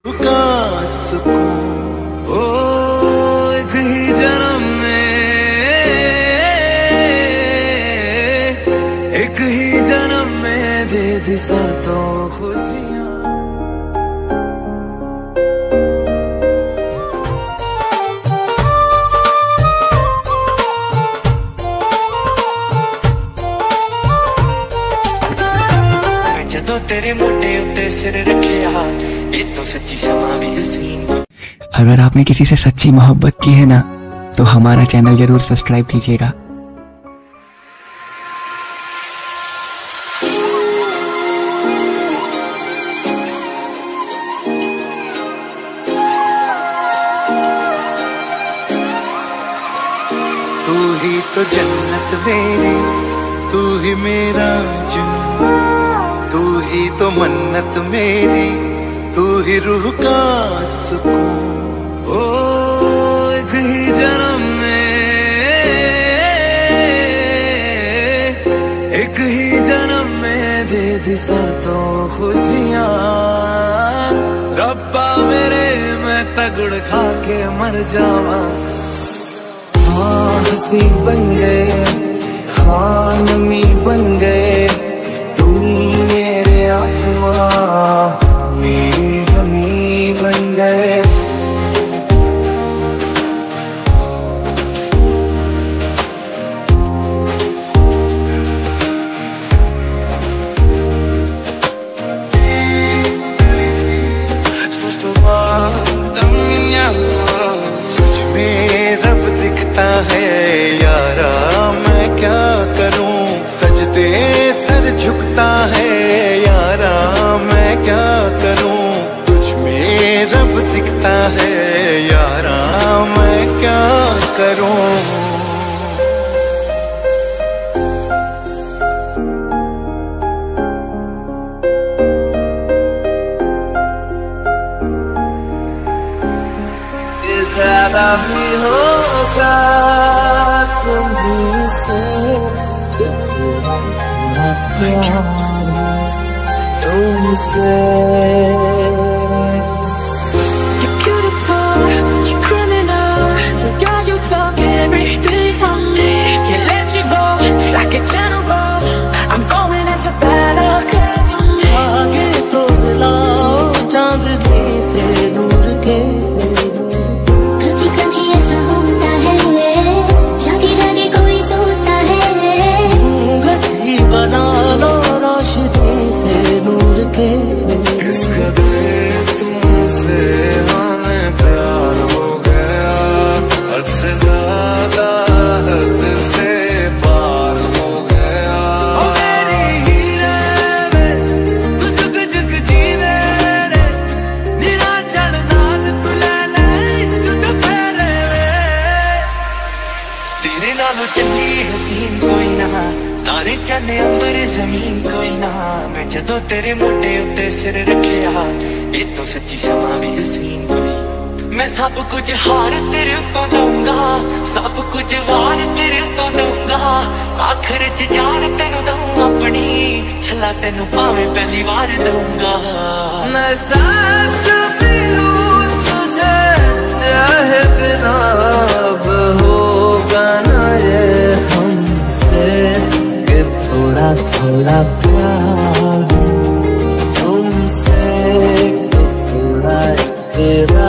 का सुकून ओ एक ही जन्म में, एक ही जन्म में दे दी तो खुशियाँ। जदों तेरे मोटे उत्ते सिर रखिया, ये तो सच्ची समा भी हसीन। अगर आपने किसी से सच्ची मोहब्बत की है ना, तो हमारा चैनल जरूर सब्सक्राइब कीजिएगा। तू ही तो जन्नत मेरी, तू ही मेरा जुनून, तू ही तो मन्नत मेरी, तू ही रूह का सुकून। ओ एक ही जन्म में, एक ही जन्म में दे दी तो खुशियाँ। रब्बा मेरे मैं तगड़ खा के मर जावा। हाँ हंसी बन गए, हाँ नमी बन गए, तुम मेरे आसमां मेरी ज़मीं बन गए। सच में रब दिखता है यारा, मैं क्या करूं सजदे सर झुकता है यारा, मैं क्या करूं तुझ में रब दिखता है यारा, मैं क्या करूं। ज़्यादा भी होगा तुमसे तुमसे। You're beautiful, you're criminal, girl you talk everything from me. Can't let you go like a general. I'm going into battle 'cause of me. आगे तो लाओ चांदनी से दूर के, किस कदर तुमसे हमें प्यार हो गया, हद से ज्यादा हद से पार हो गया। ओ मेरी हीरे वे, तू जुग जुग जीवे रे, निरा चढ़ नाज तू ले ले इश्क तो फेरे वे। तेरे नालों चंगी हसीन कोई ना, तारे चन्ने अंबर जमीन कोई ना। मैं जदों तेरे मोटे उत्ते सिर रखिया, ये तो सच्ची समा भी हसीन कोई। मैं सब कुछ हार तेरे उत्तों दूंगा, सब कुछ वार तेरे उत्तों दूंगा, आखिर च जान तेनू दूं अपनी, छला तेनू भावें पहली बार दूंगा। मैं सांस भी लूं तुझे चाहे बिना, अब होगा ना ये हमसे थोड़ा थोड़ा प्यार तुमसे, थोड़ा तेरा